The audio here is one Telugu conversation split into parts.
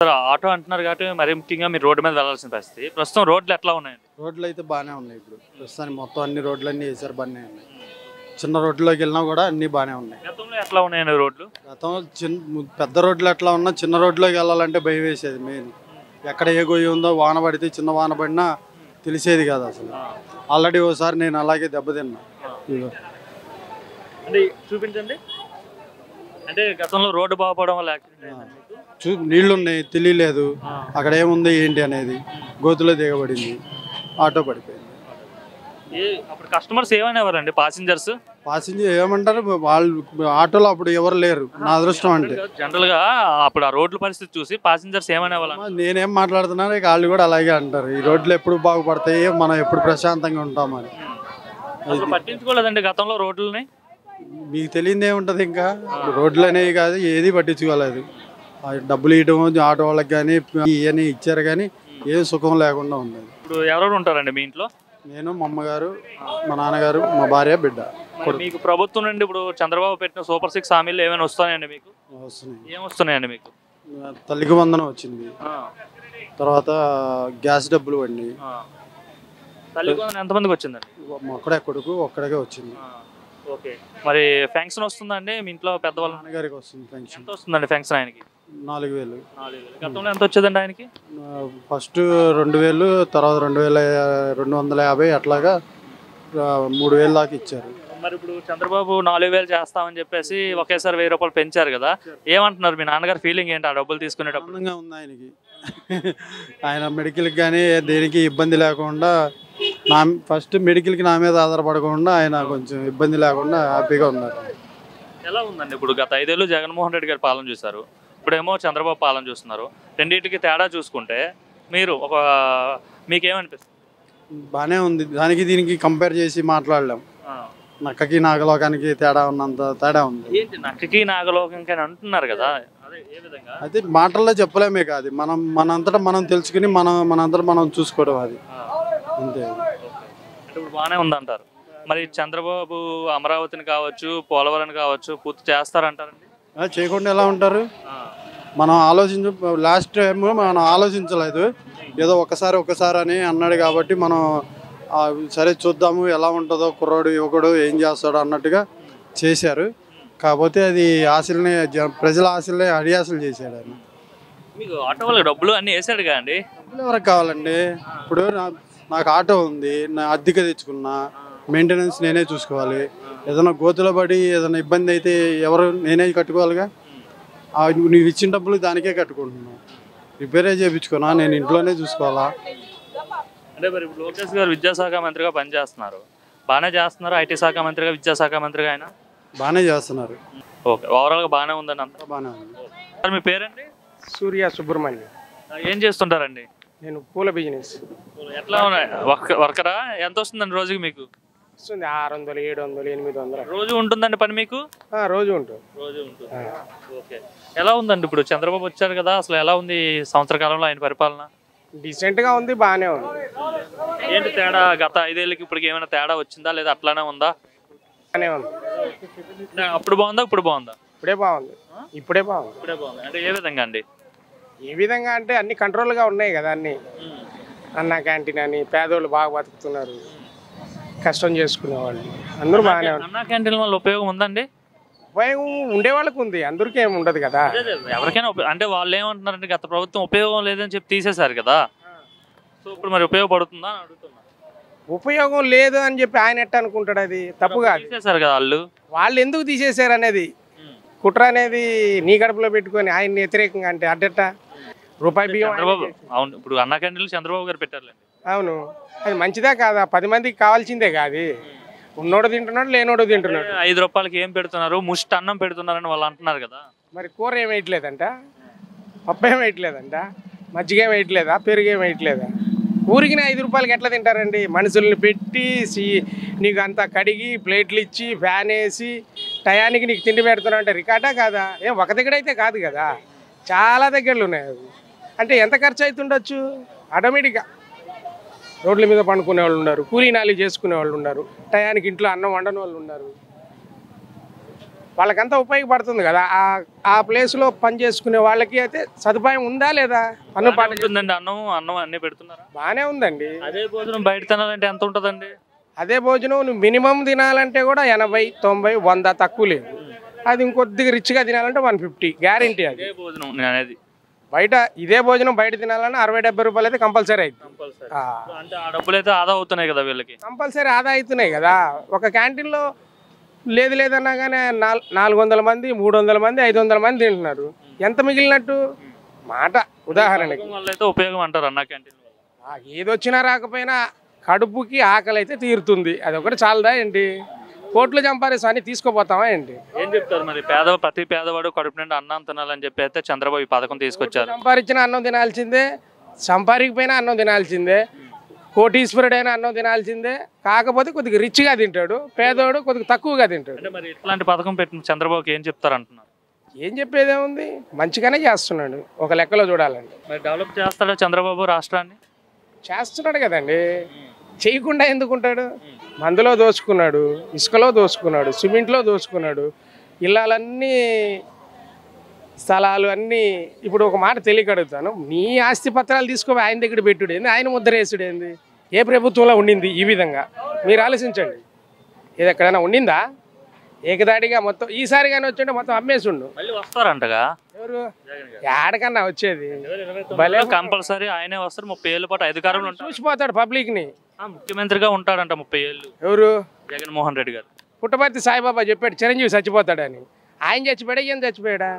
సార్ ఆటో అంటున్నారు కాబట్టి మరీ ముఖ్యంగా మీరు రోడ్డు మీద వెళ్ళాల్సిన పరిస్థితి. ప్రస్తుతం రోడ్లు ఎట్లా ఉన్నాయండి? రోడ్లు అయితే బాగానే ఉన్నాయి. ఇప్పుడు ప్రస్తుతానికి మొత్తం అన్ని రోడ్లన్నీ వేసారు, బాగానే ఉన్నాయి. చిన్న రోడ్లోకి వెళ్ళినా కూడా అన్నీ బాగానే ఉన్నాయి. గతంలో ఎట్లా ఉన్నాయండి రోడ్లు? గతంలో పెద్ద రోడ్లు ఎట్లా ఉన్నా చిన్న రోడ్లోకి వెళ్ళాలంటే భయం వేసేది. మెయిన్ ఎక్కడ ఏ గొయ్యి ఉందో వాన పడితే చిన్న వాన పడినా తెలిసేది కాదు అసలు. ఆల్రెడీ ఓసారి నేను అలాగే దెబ్బతిన్నా. అంటే చూపించండి. అంటే గతంలో రోడ్డు బాగుపడడం వల్ల యాక్సిడెంట్ అయిందండి మీకు? నీళ్లున్నాయి, తెలియలేదు అక్కడ ఏముంది ఏంటి అనేది. గోతులో దిగబడింది, ఆటో పడిపోయింది. అప్పుడు కస్టమర్స్ ఏమనేవారండి? పాసింజర్ ఏమంటారు వాళ్ళు, ఆటోలో అప్పుడు ఎవరు లేరు. నా అదృష్టం అంటే జనరల్ గా అప్పుడు ఆ రోడ్ల పరిస్థితి చూసి పాసింజర్స్ ఏమనేవాళ్ళు? నేనేం మాట్లాడుతున్నాను వాళ్ళు కూడా అలాగే అంటారు. ఈ రోడ్లు ఎప్పుడు బాగుపడతాయి, మనం ఎప్పుడు ప్రశాంతంగా ఉంటామని. పట్టించుకోలేదండి గతంలో రోడ్లని. మీకు తెలియదు ఏముంటది, ఇంకా రోడ్లు అనేవి కాదు ఏది పట్టించుకోలేదు. డబ్బులు ఇవ్వడం ఆటో వాళ్ళకి కానీ ఇవన్నీ ఇచ్చారు కానీ ఏం సుఖం లేకుండా ఉంది. ఇప్పుడు ఎవరెవరు ఉంటారండి మీ ఇంట్లో? నేను, మా అమ్మగారు, మా నాన్నగారు, మా భార్య, బిడ్డ. మీకు ప్రభుత్వం నుండి ఇప్పుడు చంద్రబాబు పెట్టిన సూపర్ 6 హామీలు ఏమైనా వస్తాయండి మీకు? వస్తున్నాయి. ఏమొస్తున్నాయండి మీకు? తల్లికి వందనం వచ్చింది, తర్వాత గ్యాస్ డబ్బులు వండి. తల్లికి వందనం ఎంతమందికి వచ్చిందండి? ఒక్కడే కొడుకు, ఒక్కడికే వచ్చింది. ఓకే, మరి ఫెన్షన్ వస్తుందండి మీ ఇంట్లో పెద్దవాళ్ళ? నాన్నగారికి వస్తుంది పెన్షన్. ఎంత వస్తుందండి ఫెన్షన్ ఆయనకి? 4000. గతంలో ఎంత వచ్చేదండి ఆయనకి? ఫస్ట్ 2000, తర్వాత 2250 అట్లాగా 3000 దాకా ఇచ్చారు. మరి ఇప్పుడు చంద్రబాబు 4000 చేస్తామని చెప్పేసి ఒకేసారి 1000 రూపాయలు పెంచారు కదా, ఏమంటున్నారు? మీ నాన్నగారు ఫీలింగ్ ఏంటి ఆ డబ్బులు తీసుకునేటప్పుడు? ఆనందంగా ఉంది ఆయనకి. ఆయన మెడికల్కి కానీ దేనికి ఇబ్బంది లేకుండా, ఫస్ట్ మెడికల్కి నా మీద ఆధారపడకుండా ఆయన కొంచెం ఇబ్బంది లేకుండా హ్యాపీగా ఉన్నారు. ఎలా ఉందండి ఇప్పుడు గత 5 ఏళ్ళు జగన్మోహన్ రెడ్డి గారు పాలన చూశారు, ఇప్పుడేమో చంద్రబాబు పాలన చూస్తున్నారు. రెండింటికి తేడా చూసుకుంటే మీరు మీకేమనిపిస్తుంది? బాగానే ఉంది. దానికి దీనికి కంపేర్ చేసి మాట్లాడలేం. నక్కకి నాగలోకానికి తేడా ఉన్నంత తేడా ఉంది. ఏంటి నక్కకి నాగలోకంకి అని అంటున్నారు కదా, అదే ఏ విధంగా? అయితే మాటల్లో చెప్పలేమే కాదు, మనంతటా మనం తెలుసుకుని మనంతటా మనం చూసుకోవడం అది అంతే. అంటే ఇప్పుడు బాగానే ఉందంటారు. మరి చంద్రబాబు అమరావతిని కావచ్చు, పోలవరం కావచ్చు పూర్తి చేస్తారంటారండి? చేయకుండా ఎలా ఉంటారు? మనం లాస్ట్ టైం మనం ఆలోచించలేదు, ఏదో ఒకసారి అని అన్నాడు కాబట్టి మనం సరే చూద్దాము ఎలా ఉంటుందో, కుర్రోడు యువకుడు ఏం చేస్తాడో అన్నట్టుగా చేశారు. కాకపోతే అది ప్రజల ఆశల్ని అడియాసలు చేశాడు ఆయన. మీకు ఆటో వాళ్ళకి డబ్బులు అన్నీ వేసాడు కదండి, డబ్బులు ఎవరికి కావాలండి? ఇప్పుడు నాకు ఆటో ఉంది, నా అద్దెకి తెచ్చుకున్నా, మెయింటెనెన్స్ నేనే చూసుకోవాలి. ఏదైనా గోతులో పడి ఏదైనా ఇబ్బంది అయితే నేనే కట్టుకోవాలిగా. నువ్వు ఇచ్చిన డబ్బులు దానికే కట్టుకుంటున్నావు, రిపేరే చేయించుకున్నా, నేను ఇంట్లోనే చూసుకోవాలా. అంటే మరి ఇప్పుడు లోకేష్ గారు విద్యాశాఖ మంత్రిగా పనిచేస్తున్నారు, బాగానే చేస్తున్నారు. ఐటీ శాఖ మంత్రిగా, విద్యాశాఖ మంత్రిగా ఆయన బాగానే చేస్తున్నారు. ఓకే, ఓవరాల్గా బాగానే ఉందండి, అంతా బాగానే ఉంది. సార్ మీ పేరండి? సూర్య సుబ్రహ్మణ్యం. ఏం చేస్తుంటారండి? నేను పూల బిజినెస్. ఎట్లా ఉన్నాయి వర్కరా? ఎంత వస్తుందండి రోజుకి మీకు? వస్తుంది 600, 700, 800. రోజు ఉంటుందండి పని మీకు? రోజు ఉంటుంది. రోజు ఉంటుంది. ఓకే, ఎలా ఉందండి ఇప్పుడు చంద్రబాబు వచ్చారు కదా, అసలు ఎలా ఉంది సంవత్సర కాలంలో ఆయన పరిపాలన? డీసెంట్గా ఉంది, బాగానే ఉంది. ఏంటి తేడా? గత 5 ఏళ్ళకి ఇప్పటికి ఏమైనా తేడా వచ్చిందా, లేదా అట్లానే ఉందా? బాగానే ఉంది. అప్పుడు బాగుందా, ఇప్పుడు బాగుందా? ఇప్పుడే బాగుంది. ఇప్పుడే బాగుంది. అంటే ఏ విధంగా అండి? ఏ విధంగా అంటే అన్ని కంట్రోల్గా ఉన్నాయి కదా, అన్ని. అన్న క్యాంటీన్ అని పేదోళ్ళు బాగా బతుకుతున్నారు, కష్టం చేసుకునే వాళ్ళు అందరూ బాగానే ఉన్నారు. అన్నా క్యాంటీన్ వల్ల ఉపయోగం ఉందండి? ఉపయోగం ఉండే వాళ్ళకు ఉంది, అందరికీ ఏమి ఉండదు కదా. ఎవరికైనా అంటే వాళ్ళు ఏమంటున్నారంటే గత ప్రభుత్వం ఉపయోగం లేదని చెప్పి తీసేశారు కదా, సో ఇప్పుడు మరి ఉపయోగపడుతుందా అని అడుగుతున్నా. ఉపయోగం లేదు అని చెప్పి ఆయన ఎట్ట అనుకుంటాడు? అది తప్పు కాదు. తీసేశారు కదా వాళ్ళు ఎందుకు తీసేశారు అనేది కుట్ర అనేది నీ గడపలో పెట్టుకొని ఆయన వ్యతిరేకంగా అంటే అడ్డట రూపాయి బియ్యం. చంద్రబాబు అవును, ఇప్పుడు అన్నా క్యాంటీన్లు చంద్రబాబు గారు పెట్టారులేండి. అవును, అది మంచిదే కాదా? 10 మందికి కావాల్సిందే కాదు. ఉన్నోడు తింటున్నాడు, లేనోడు తింటున్నాడు. 5 రూపాయలకి ఏం పెడుతున్నారు? ముష్టి అన్నం పెడుతున్నారని వాళ్ళు అంటున్నారు కదా. మరి కూర ఏం వేయట్లేదంట, పప్పు ఏం వేయట్లేదంట, మజ్జిగ ఏం వేయట్లేదా, పెరుగు ఏం వేయట్లేదా? ఊరికి 5 రూపాయలకి ఎట్లా తింటారండి? మనుషుల్ని పెట్టి నీకు అంతా కడిగి ప్లేట్లు ఇచ్చి ఫ్యాన్ వేసి టయానికి నీకు తిండి పెడుతున్నా అంటే రికార్డా కాదా? ఒక దగ్గర అయితే కాదు కదా, చాలా దగ్గరలు ఉన్నాయి. అవి అంటే ఎంత ఖర్చు అవుతుండొచ్చు? ఆటోమేటిక్గా రోడ్ల మీద పండుకునే వాళ్ళు ఉన్నారు, కూలీ నాలి చేసుకునే వాళ్ళు ఉన్నారు, టయానికి ఇంట్లో అన్నం వండని వాళ్ళు ఉన్నారు. వాళ్ళకంతా ఉపయోగపడుతుంది కదా. ఆ ప్లేస్లో పని చేసుకునే వాళ్ళకి అయితే సదుపాయం ఉందా లేదా? పన్ను పాట ఉంటుందండి. అన్నం అన్ని పెడుతున్నారా? బాగానే ఉందండి. అదే భోజనం బయట తినాలంటే ఎంత ఉంటుందండి? అదే భోజనం నువ్వు మినిమం తినాలంటే కూడా 80, 90, 100 తక్కువ లేదు. అది ఇంకొద్దిగా రిచ్గా తినాలంటే 150 గ్యారంటీ. అది అదే భోజనం నేను అనేది. బయట ఇదే భోజనం బయట తినాలన్నా 60-70 రూపాయలు అయితే కంపల్సరీ అవుతుంది. అంటే ఆ డబ్బులు అయితే ఆదా అవుతున్నాయి కదా వీళ్ళకి. కంపల్సరీ ఆదా అవుతున్నాయి కదా. ఒక క్యాంటీన్లో లేదన్నా కానీ 400 మంది, 300 మంది, 500 మంది తింటున్నారు. ఎంత మిగిలినట్టు మాట ఉదాహరణకి. వాళ్ళైతే ఉపయోగం అంటారు అన్న క్యాంటీన్ వల్ల. ఏది వచ్చినా రాకపోయినా కడుపుకి ఆకలి అయితే తీరుతుంది. అది ఒకటి చాలదా ఏంటి? కోట్లు సంపాదిస్తాం అని తీసుకోపోతామా ఏంటి? ఏం చెప్తారు మరి? ప్రతి పేదవాడు కడుపు నిండా అన్నం తినాలని చెప్పి అయితే చంద్రబాబు ఈ పథకం తీసుకొచ్చారు. సంపాదించిన అన్నం తినాల్సిందే, సంపాదించకపోయినా అన్నం తినాల్సిందే, కోటీశ్వరుడైనా అన్నం తినాల్సిందే. కాకపోతే కొద్దిగా రిచ్గా తింటాడు, పేదోడు కొద్దిగా తక్కువగా తింటాడు. అంటే మరి ఇట్లాంటి పథకం పెట్టిన చంద్రబాబుకి ఏం చెప్తారు అంటున్నారు? ఏం చెప్పేదేముంది, మంచిగానే చేస్తున్నాడు ఒక లెక్కలో చూడాలండి. మరి డెవలప్ చేస్తాడా చంద్రబాబు రాష్ట్రాన్ని? చేస్తున్నాడు కదండి, చేయకుండా ఎందుకుంటాడు? మందులో దోచుకున్నాడు, ఇసుకలో దోచుకున్నాడు, సిమెంట్లో దోచుకున్నాడు, ఇళ్ళన్నీ స్థలాలు అన్నీ. ఇప్పుడు ఒక మాట తెలియక అడుగుతాను, నీ ఆస్తి పత్రాలు తీసుకొని ఆయన దగ్గర పెట్టుడేంది, ఆయన ముద్ర వేసుడేంది? ఏ ప్రభుత్వంలో ఉండింది ఈ విధంగా? మీరు ఆలోచించండి. ఇది ఎక్కడైనా ఉండిందా? ఏకదాడిగా మొత్తం ఈసారి కానీ వచ్చి మొత్తం అమ్మేసిండు. మళ్ళీ వస్తారంటగా ఎవరు? ఏడకన్నా వచ్చేది? కంపల్సరీ ఆయనే వస్తారు. 30 ఏళ్ళ పాటు అధికారంలో ఉంటారు. చూసిపోతాడు పబ్లిక్ని. ముఖ్యమంత్రిగా ఉంటాడంట 30 ఏళ్ళు. ఎవరు? జగన్మోహన్ రెడ్డి గారు. పుట్టపర్తి సాయిబాబా చెప్పాడు చిరంజీవి చచ్చిపోతాడని. ఆయన చచ్చిపోయాడా, ఈయన చచ్చిపోయాడా?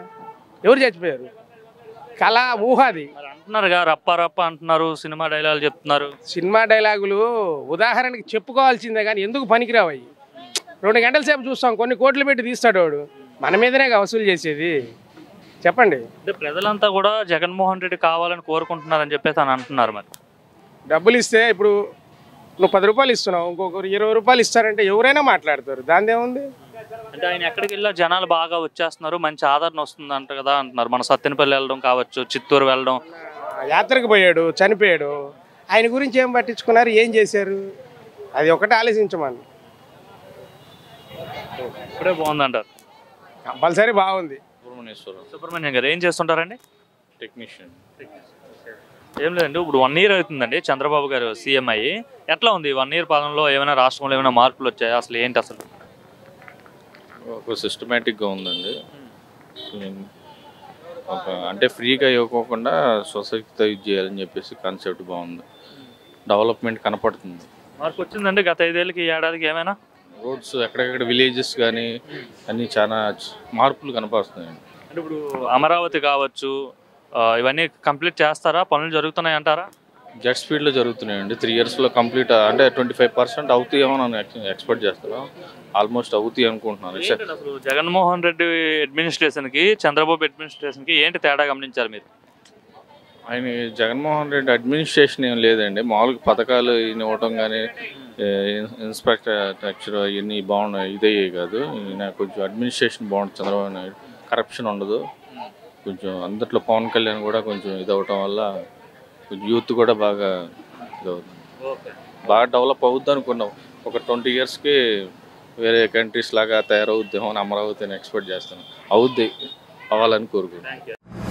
ఎవరు చచ్చిపోయారు? కళ ఊహాది అంటున్నారుగా, రప్ప రప్ప అంటున్నారు, సినిమా డైలాగులు చెప్తున్నారు. సినిమా డైలాగులు ఉదాహరణకి చెప్పుకోవాల్సిందే కానీ ఎందుకు పనికిరావు అవి. 2 గంటల సేపు చూస్తాం, కొన్ని కోట్లు పెట్టి తీస్తాడు వాడు. మన మీదనే వసూలు చేసేది. చెప్పండి. అంటే ప్రజలంతా కూడా జగన్మోహన్ రెడ్డి కావాలని కోరుకుంటున్నారని చెప్పేసి అని అంటున్నారు. మరి డబ్బులు ఇస్తే ఇప్పుడు నువ్వు 10 రూపాయలు ఇస్తున్నావు, ఇంకొకరు 20 రూపాయలు ఇస్తారంటే ఎవరైనా మాట్లాడతారు. దాని ఏముంది? అంటే ఆయన ఎక్కడికి వెళ్ళా జనాలు బాగా వచ్చేస్తున్నారు, మంచి ఆదరణ వస్తుందంట కదా అంటున్నారు. మన సత్తెనపల్లి వెళ్ళడం కావచ్చు, చిత్తూరు వెళ్ళడం. యాత్రకు పోయాడు, చనిపోయాడు. ఆయన గురించి ఏం పట్టించుకున్నారు, ఏం చేశారు? అది ఒకటి ఆలోచించమని. ఇప్పుడే బాగుందంటారు. కంపల్సరీ బాగుంది. సుబ్రహ్మణ్యం గారు ఏం చేస్తుంటారండి? టెక్నీషియన్. ఏం లేదండి, ఇప్పుడు 1 ఇయర్ అవుతుందండి చంద్రబాబు గారు సీఎం అయ్యి. ఎట్లా ఉంది 1 ఇయర్ పాలనలో? ఏమైనా రాష్ట్రంలో ఏమైనా మార్పులు వచ్చాయి? అసలు ఏంటి అసలు? ఒక సిస్టమేటిక్గా ఉందండి. అంటే ఫ్రీగా ఇవ్వకోకుండా సొసైటీతో ఇది చేయాలని చెప్పేసి కాన్సెప్ట్ బాగుంది. డెవలప్మెంట్ కనపడుతుంది. మార్పు వచ్చిందండి గత 5 ఏళ్ళకి, ఈ ఏడాదికి ఏమైనా? రోడ్స్ ఎక్కడెక్కడ విలేజెస్ కానీ అన్నీ చాలా మార్పులు కనపడుతున్నాయండి. అంటే ఇప్పుడు అమరావతి కావచ్చు, ఇవన్నీ కంప్లీట్ చేస్తారా? పనులు జరుగుతున్నాయి అంటారా? జెట్ స్పీడ్లో జరుగుతున్నాయండి. 3 ఇయర్స్లో కంప్లీట్ అంటే 25% అవుతాయేమో నన్ను ఎక్స్పెక్ట్ చేస్తాను. ఆల్మోస్ట్ అవుతాయి అనుకుంటున్నాను. అసలు జగన్మోహన్ రెడ్డి అడ్మినిస్ట్రేషన్కి చంద్రబాబు అడ్మినిస్ట్రేషన్కి ఏంటి తేడా గమనించారు మీరు? ఆయన జగన్మోహన్ రెడ్డి అడ్మినిస్ట్రేషన్ ఏం లేదండి. మామూలుగా పథకాలు ఇవ్వటం కానీ ఇన్ఫ్రాస్ట్రక్చర్ ఇవన్నీ బాగున్నాయి, ఇదయ్యాయి కాదు. ఈయన కొంచెం అడ్మినిస్ట్రేషన్ బాగుంటుంది. చంద్రబాబు నాయుడు కరప్షన్ ఉండదు. కొంచెం అందట్లో పవన్ కళ్యాణ్ కూడా కొంచెం ఇదవటం వల్ల కొంచెం యూత్ కూడా బాగా ఇదవుతుంది. బాగా డెవలప్ అవుద్ది అనుకున్నాం. ఒక 20 ఇయర్స్కి వేరే కంట్రీస్ లాగా తయారవుద్దేమో అని అమరావతిని ఎక్స్పెక్ట్ చేస్తాను. అవుద్ది, అవ్వాలని కోరుకుంటున్నాను.